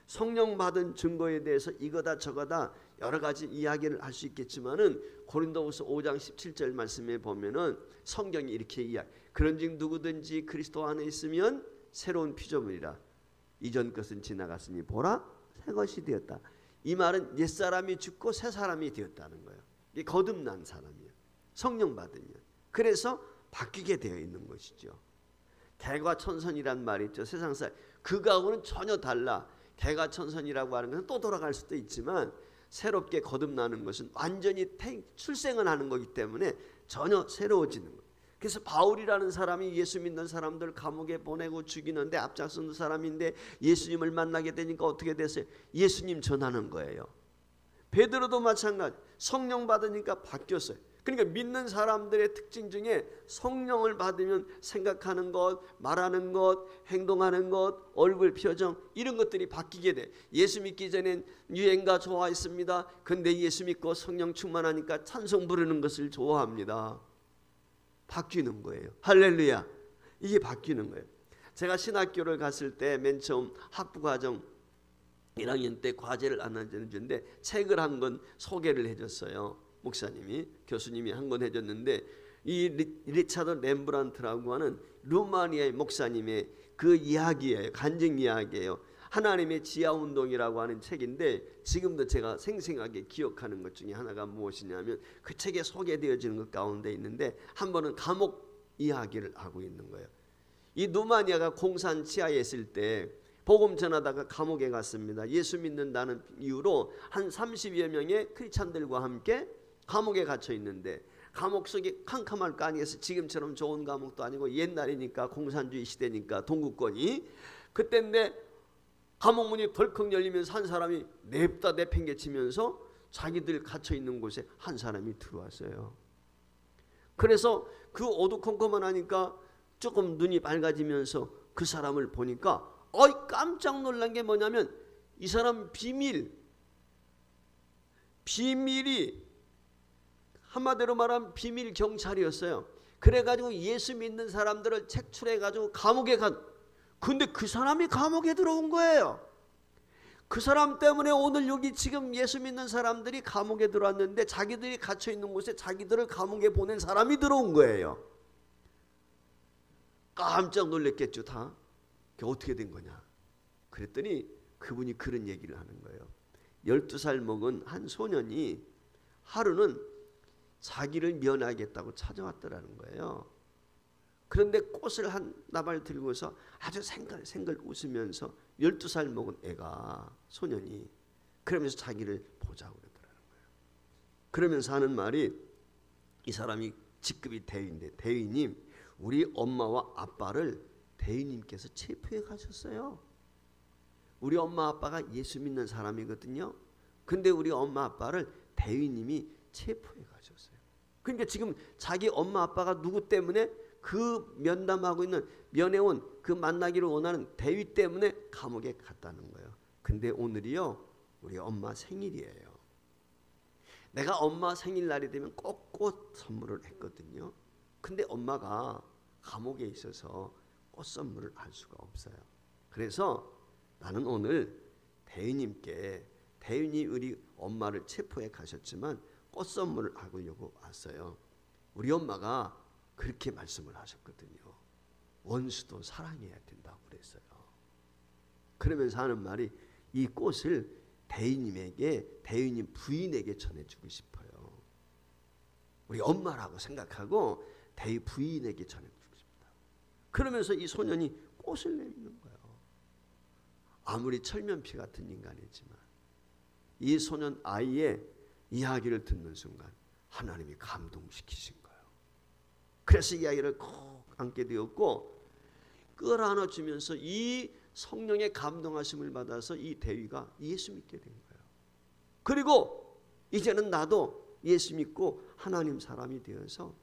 성령 받은 증거에 대해서 이거다 저거다 여러 가지 이야기를 할 수 있겠지만은 고린도후서 5장 17절 말씀에 보면은 성경이 이렇게 이야기. 그런즉 누구든지 그리스도 안에 있으면 새로운 피조물이라. 이전 것은 지나갔으니 보라 새 것이 되었다. 이 말은 옛사람이 죽고 새 사람이 되었다는 거예요. 이게 거듭난 사람이에요. 성령 받으면. 그래서 바뀌게 되어 있는 것이죠. 개과천선이란 말이 있죠. 세상살 그거하고는 전혀 달라. 개과천선이라고 하는 것은 또 돌아갈 수도 있지만 새롭게 거듭나는 것은 완전히 출생을 하는 거기 때문에 전혀 새로워지는 거예요. 그래서 바울이라는 사람이 예수 믿는 사람들 감옥에 보내고 죽이는데 앞장서는 사람인데 예수님을 만나게 되니까 어떻게 됐어요? 예수님 전하는 거예요. 베드로도 마찬가지. 성령 받으니까 바뀌었어요. 그러니까 믿는 사람들의 특징 중에 성령을 받으면 생각하는 것, 말하는 것, 행동하는 것, 얼굴 표정 이런 것들이 바뀌게 돼. 예수 믿기 전엔 유행가 좋아했습니다. 근데 예수 믿고 성령 충만하니까 찬송 부르는 것을 좋아합니다. 바뀌는 거예요. 할렐루야. 이게 바뀌는 거예요. 제가 신학교를 갔을 때 맨 처음 학부과정 1학년 때 과제를 안 해줬는데 책을 한 권 소개를 해줬어요. 목사님이, 교수님이 한 권 해줬는데 이 리차드 렘브란트라고 하는 루마니아의 목사님의 그 이야기예요. 간증 이야기예요. 하나님의 지하운동이라고 하는 책인데 지금도 제가 생생하게 기억하는 것 중에 하나가 무엇이냐면 그 책에 소개되어지는 것 가운데 있는데 한 번은 감옥 이야기를 하고 있는 거예요. 이 누마니아가 공산 치하에 있을 때 복음 전하다가 감옥에 갔습니다. 예수 믿는다는 이유로 한 30여 명의 크리스찬들과 함께 감옥에 갇혀 있는데 감옥 속이 캄캄할 거 아니겠어요. 지금처럼 좋은 감옥도 아니고 옛날이니까 공산주의 시대니까 동구권이 그때인데 감옥 문이 덜컥 열리면서 한 사람이 냅다 내팽개치면서 자기들 갇혀 있는 곳에 한 사람이 들어왔어요. 그래서 그 어두컴컴한 하니까 조금 눈이 밝아지면서 그 사람을 보니까 깜짝 놀란 게 뭐냐면 이 사람 비밀이 한마디로 말하면 비밀 경찰이었어요. 그래가지고 예수 믿는 사람들을 책출해가지고 감옥에 근데 그 사람이 감옥에 들어온 거예요. 그 사람 때문에 오늘 여기 지금 예수 믿는 사람들이 감옥에 들어왔는데 자기들이 갇혀 있는 곳에 자기들을 감옥에 보낸 사람이 들어온 거예요. 깜짝 놀랐겠죠 다. 그게 어떻게 된 거냐. 그랬더니 그분이 그런 얘기를 하는 거예요. 12살 먹은 한 소년이 하루는 자기를 면하겠다고 찾아왔더라는 거예요. 그런데 꽃을 한 나발 들고서 아주 생글생글 웃으면서 12살 먹은 애가 소년이 그러면서 자기를 보자고 그러더라는 거예요. 그러면서 하는 말이 이 사람이 직급이 대위인데 대위님 우리 엄마와 아빠를 대위님께서 체포해 가셨어요. 우리 엄마 아빠가 예수 믿는 사람이거든요. 근데 우리 엄마 아빠를 대위님이 체포해 가셨어요. 그러니까 지금 자기 엄마 아빠가 누구 때문에 그 면담하고 있는 면회온 그 만나기를 원하는 대위 때문에 감옥에 갔다는 거예요. 근데 오늘이요 우리 엄마 생일이에요. 내가 엄마 생일날이 되면 꼭 꽃 선물을 했거든요. 근데 엄마가 감옥에 있어서 꽃 선물을 할 수가 없어요. 그래서 나는 오늘 대위님께 대위님 우리 엄마를 체포해 가셨지만 꽃 선물을 하려고 왔어요. 우리 엄마가 그렇게 말씀을 하셨거든요. 원수도 사랑해야 된다고 그랬어요. 그러면서 하는 말이 이 꽃을 대위님에게 대위님 부인에게 전해주고 싶어요. 우리 엄마라고 생각하고 대위 부인에게 전해주고 싶다. 그러면서 이 소년이 꽃을 내미는 거예요. 아무리 철면피 같은 인간이지만 이 소년 아이의 이야기를 듣는 순간 하나님이 감동시키신 거예요. 그래서 이야기를 꼭 안게 되었고 끌어안아주면서 이 성령의 감동하심을 받아서 이 대위가 예수 믿게 된 거예요. 그리고 이제는 나도 예수 믿고 하나님 사람이 되어서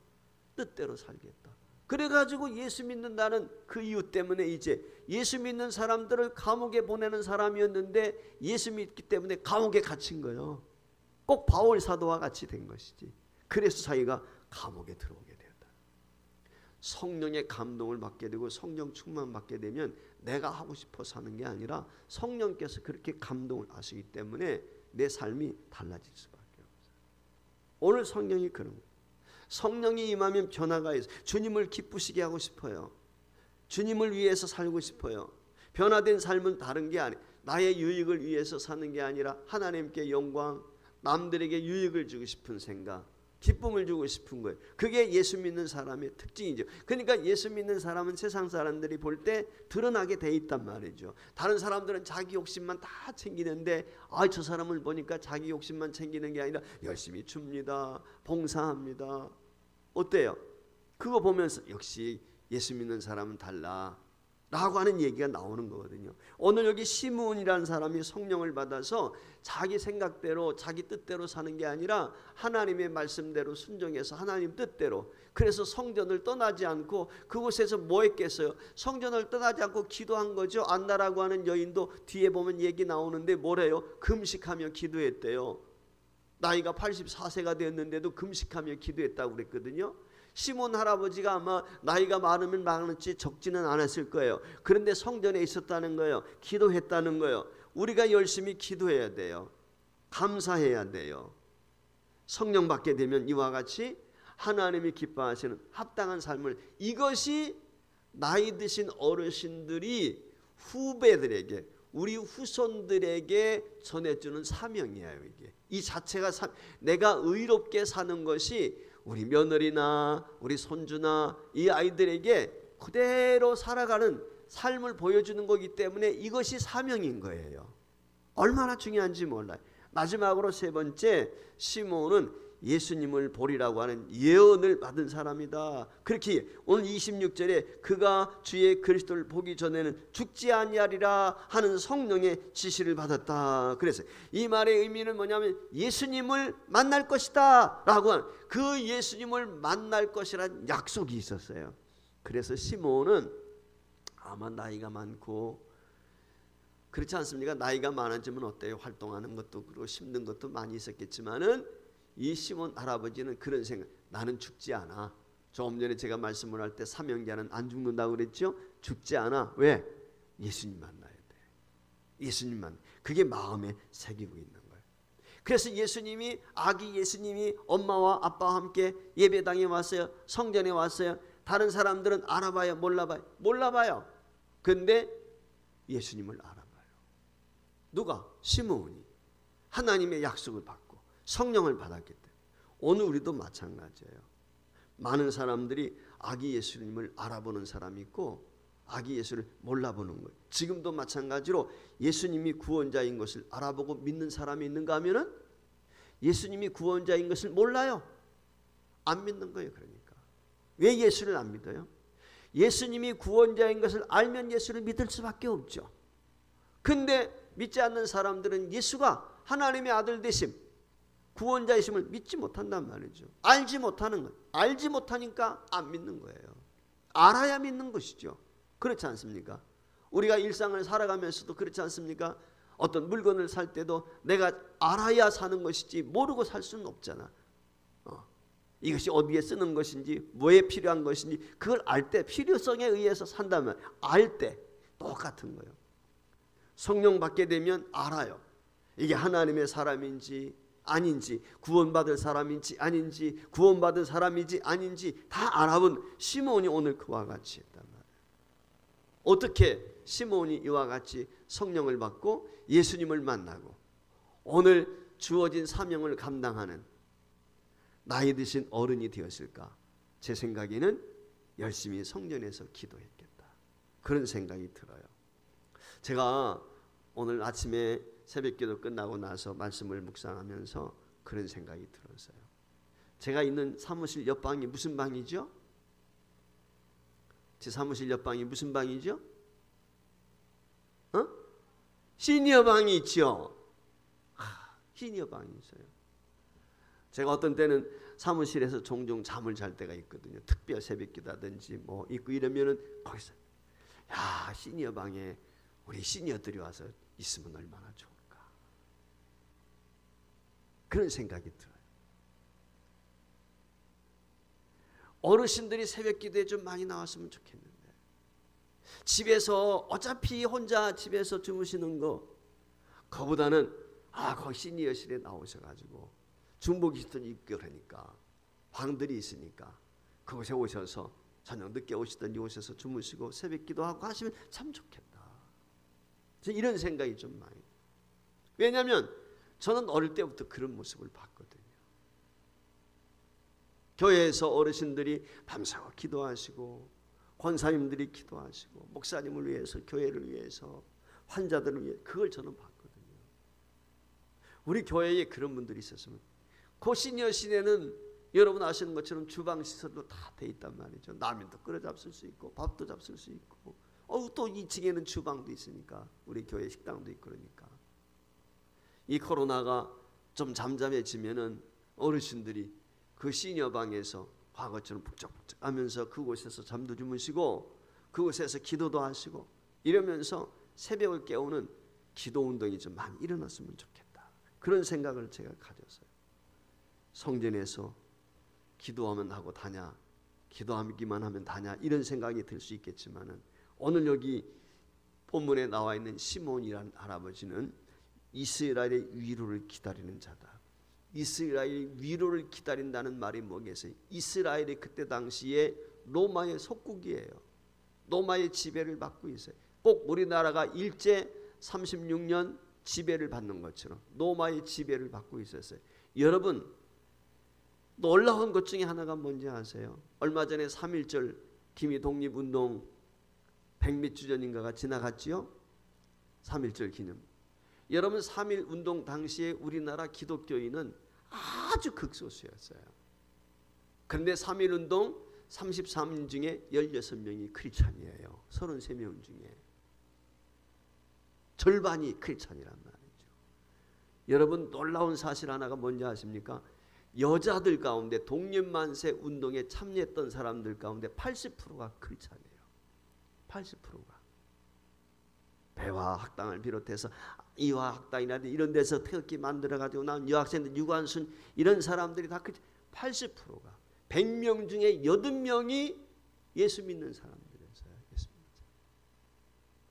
뜻대로 살겠다. 그래가지고 예수 믿는다는 그 이유 때문에 이제 예수 믿는 사람들을 감옥에 보내는 사람이었는데 예수 믿기 때문에 감옥에 갇힌 거예요. 꼭 바울 사도와 같이 된 것이지. 그래서 자기가 감옥에 들어오게 되었다. 성령의 감동을 받게 되고 성령 충만 받게 되면 내가 하고 싶어서 하는 게 아니라 성령께서 그렇게 감동을 하시기 때문에 내 삶이 달라질 수밖에 없어요. 오늘 성령이 그런 거예요. 성령이 임하면 변화가 있어요. 주님을 기쁘시게 하고 싶어요. 주님을 위해서 살고 싶어요. 변화된 삶은 다른 게 아니에요. 나의 유익을 위해서 사는 게 아니라 하나님께 영광, 남들에게 유익을 주고 싶은 생각, 기쁨을 주고 싶은 거예요. 그게 예수 믿는 사람의 특징이죠. 그러니까 예수 믿는 사람은 세상 사람들이 볼 때 드러나게 돼 있단 말이죠. 다른 사람들은 자기 욕심만 다 챙기는데 저 사람을 보니까 자기 욕심만 챙기는 게 아니라 열심히 줍니다. 봉사합니다. 어때요? 그거 보면서 역시 예수 믿는 사람은 달라 라고 하는 얘기가 나오는 거거든요. 오늘 여기 시므온이라는 사람이 성령을 받아서 자기 생각대로 자기 뜻대로 사는 게 아니라 하나님의 말씀대로 순종해서 하나님 뜻대로, 그래서 성전을 떠나지 않고 그곳에서 뭐 했겠어요? 성전을 떠나지 않고 기도한 거죠. 안나라고 하는 여인도 뒤에 보면 얘기 나오는데 뭐래요? 금식하며 기도했대요. 나이가 84세가 되었는데도 금식하며 기도했다고 그랬거든요. 시몬 할아버지가 아마 나이가 많으면 많을지 적지는 않았을 거예요. 그런데 성전에 있었다는 거예요. 기도했다는 거예요. 우리가 열심히 기도해야 돼요. 감사해야 돼요. 성령 받게 되면 이와 같이 하나님이 기뻐하시는 합당한 삶을, 이것이 나이 드신 어르신들이 후배들에게, 우리 후손들에게 전해주는 사명이에요. 이게 이 자체가 내가 의롭게 사는 것이 우리 며느리나 우리 손주나 이 아이들에게 그대로 살아가는 삶을 보여주는 거기 때문에 이것이 사명인 거예요. 얼마나 중요한지 몰라요. 마지막으로 세 번째, 시몬은 예수님을 보리라고 하는 예언을 받은 사람이다. 그렇게 오늘 26절에 그가 주의 그리스도를 보기 전에는 죽지 아니하리라 하는 성령의 지시를 받았다. 그래서 이 말의 의미는 뭐냐면 예수님을 만날 것이다 라고 하는, 그 예수님을 만날 것이라는 약속이 있었어요. 그래서 시몬은 아마 나이가 많고, 그렇지 않습니까? 나이가 많아지면 어때요? 활동하는 것도 그렇고 힘든 것도 많이 있었겠지만은 이 시몬 할아버지는 그런 생각, 나는 죽지 않아. 조금 전에 제가 말씀을 할 때 사명자는 안 죽는다고 그랬죠? 죽지 않아. 왜? 예수님 만나야 돼. 예수님만. 그게 마음에 새기고 있는 거예요. 그래서 예수님이, 아기 예수님이 엄마와 아빠와 함께 예배당에 왔어요. 성전에 왔어요. 다른 사람들은 알아봐요? 몰라봐요? 몰라봐요. 근데 예수님을 알아봐요. 누가? 시몬이. 하나님의 약속을 받고 성령을 받았기 때문에. 오늘 우리도 마찬가지예요. 많은 사람들이 아기 예수님을 알아보는 사람이 있고 아기 예수를 몰라보는 거예요. 지금도 마찬가지로 예수님이 구원자인 것을 알아보고 믿는 사람이 있는가 하면은 예수님이 구원자인 것을 몰라요. 안 믿는 거예요. 그러니까 왜 예수를 안 믿어요? 예수님이 구원자인 것을 알면 예수를 믿을 수밖에 없죠. 근데 믿지 않는 사람들은 예수가 하나님의 아들 되심, 구원자이심을 믿지 못한단 말이죠. 알지 못하는 것. 알지 못하니까 안 믿는 거예요. 알아야 믿는 것이죠. 그렇지 않습니까? 우리가 일상을 살아가면서도 그렇지 않습니까? 어떤 물건을 살 때도 내가 알아야 사는 것이지 모르고 살 수는 없잖아. 이것이 어디에 쓰는 것인지, 뭐에 필요한 것인지 그걸 알 때, 필요성에 의해서 산다면 알 때 똑같은 거예요. 성령 받게 되면 알아요. 이게 하나님의 사람인지 아닌지, 구원받을 사람인지 아닌지, 구원받은 사람인지 아닌지 다 알아본 시몬이 오늘 그와 같이 했단 말이에요. 어떻게 시몬이 이와 같이 성령을 받고 예수님을 만나고 오늘 주어진 사명을 감당하는 나이 드신 어른이 되었을까? 제 생각에는 열심히 성전에서 기도했겠다. 그런 생각이 들어요. 제가 오늘 아침에 새벽기도 끝나고 나서 말씀을 묵상하면서 그런 생각이 들었어요. 제가 있는 사무실 옆방이 무슨 방이죠? 제 사무실 옆방이 무슨 방이죠? 시니어 방이 있죠. 시니어 방이 있어요. 제가 어떤 때는 사무실에서 종종 잠을 잘 때가 있거든요. 특별 새벽기도라든지 뭐 있고 이러면은 거기서 야, 시니어 방에 우리 시니어들이 와서 있으면 얼마나 좋을까. 그런 생각이 들어요. 어르신들이 새벽기도에 좀 많이 나왔으면 좋겠는데, 집에서 어차피 혼자 집에서 주무시는 거, 그거보다는 거기 시니어실에 나오셔가지고 중보기도 있고 그러니까 방들이 있으니까 그곳에 오셔서 저녁 늦게 오시든지 오셔서 주무시고 새벽기도 하고 하시면 참 좋겠다. 이런 생각이 좀 많이. 왜냐하면 저는 어릴 때부터 그런 모습을 봤거든요. 교회에서 어르신들이 밤새워 기도하시고 권사님들이 기도하시고 목사님을 위해서, 교회를 위해서, 환자들을 위해, 그걸 저는 봤거든요. 우리 교회에 그런 분들이 있었으면, 그 시니어 시대는 여러분 아시는 것처럼 주방 시설도 다 돼 있단 말이죠. 라면도 끓여 잡술 수 있고 밥도 잡술 수 있고 또 2층에는 주방도 있으니까, 우리 교회 식당도 있고. 그러니까 이 코로나가 좀 잠잠해지면은 어르신들이 그 시니어 방에서 과거처럼 북적북적 하면서 그곳에서 잠도 주무시고 그곳에서 기도도 하시고 이러면서 새벽을 깨우는 기도 운동이 좀 많이 일어났으면 좋겠다. 그런 생각을 제가 가졌어요. 성전에서 기도하면 하고 다냐, 기도하기만 하면 다냐, 이런 생각이 들 수 있겠지만은 오늘 여기 본문에 나와 있는 시몬이라는 할아버지는 이스라엘의 위로를 기다리는 자다. 이스라엘의 위로를 기다린다는 말이 뭐겠어요? 이스라엘이 그때 당시에 로마의 속국이에요. 로마의 지배를 받고 있어요. 꼭 우리나라가 일제 36년 지배를 받는 것처럼 로마의 지배를 받고 있었어요. 여러분, 놀라운 것 중에 하나가 뭔지 아세요? 얼마 전에 3.1절 김이 독립운동 100몇 주 전인가가 지나갔지요? 3.1절 기념. 여러분, 3.1 운동 당시에 우리나라 기독교인은 아주 극소수였어요. 그런데 3.1 운동 33인 중에 16명이 크리스찬이에요. 33명 중에 절반이 크리스찬이란 말이죠. 여러분, 놀라운 사실 하나가 뭔지 아십니까? 여자들 가운데 독립만세 운동에 참여했던 사람들 가운데 80%가 크리스찬이에요. 80%가. 배화 학당을 비롯해서 이화 학당이라든지 이런 데서 태극기 만들어가지고 나온 여학생들, 유관순 이런 사람들이 다 80%가 100명 중에 80명이 예수 믿는 사람들이었어요. 예수 믿는 사람.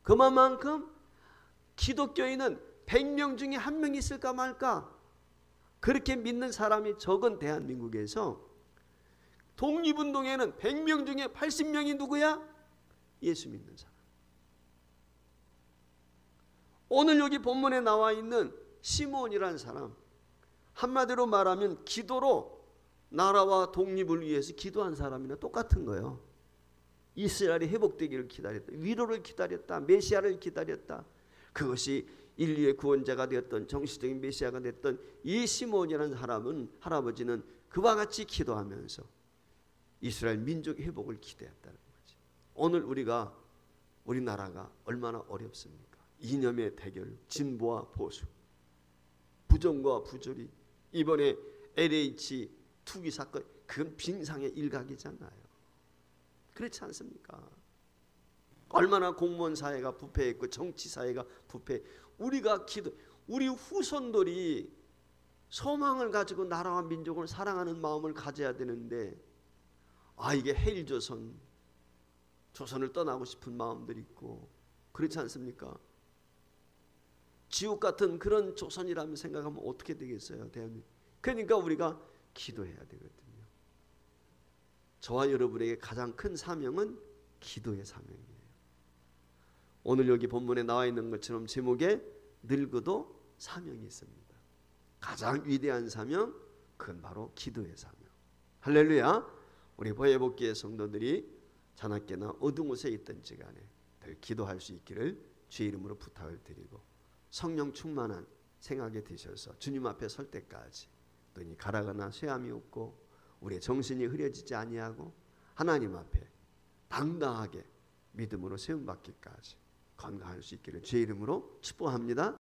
그만큼 기독교인은 100명 중에 한 명 있을까 말까 그렇게 믿는 사람이 적은 대한민국에서 독립운동에는 100명 중에 80명이 누구야? 예수 믿는 사람. 오늘 여기 본문에 나와 있는 시므온이라는 사람, 한마디로 말하면 기도로 나라와 독립을 위해서 기도한 사람이나 똑같은 거예요. 이스라엘이 회복되기를 기다렸다. 위로를 기다렸다. 메시아를 기다렸다. 그것이 인류의 구원자가 되었던 정치적인 메시아가 됐던 이 시므온이라는 사람은, 할아버지는 그와 같이 기도하면서 이스라엘 민족 회복을 기대했다는 거지. 오늘 우리나라가 얼마나 어렵습니까? 이념의 대결, 진보와 보수, 부정과 부조리, 이번에 LH 투기 사건, 그건 빙상의 일각이잖아요. 그렇지 않습니까? 얼마나 공무원 사회가 부패했고 정치 사회가 부패. 우리 후손들이 소망을 가지고 나라와 민족을 사랑하는 마음을 가져야 되는데, 이게 헬조선, 조선을 떠나고 싶은 마음들이 있고, 그렇지 않습니까? 지옥 같은 그런 조선이라면 생각하면 어떻게 되겠어요, 대한민국? 그러니까 우리가 기도해야 되거든요. 저와 여러분에게 가장 큰 사명은 기도의 사명이에요. 오늘 여기 본문에 나와 있는 것처럼 제목에 늙어도 사명이 있습니다. 가장 위대한 사명, 그건 바로 기도의 사명. 할렐루야. 우리 보혜복귀의 성도들이 자나깨나 어두운 곳에 있든지 간에 늘 기도할 수 있기를 주의 이름으로 부탁을 드리고, 성령 충만한 생각이 되셔서 주님 앞에 설 때까지 눈이 가라거나 쇠함이 없고 우리의 정신이 흐려지지 아니하고 하나님 앞에 당당하게 믿음으로 세움받기까지 건강할 수 있기를 주의 이름으로 축복합니다.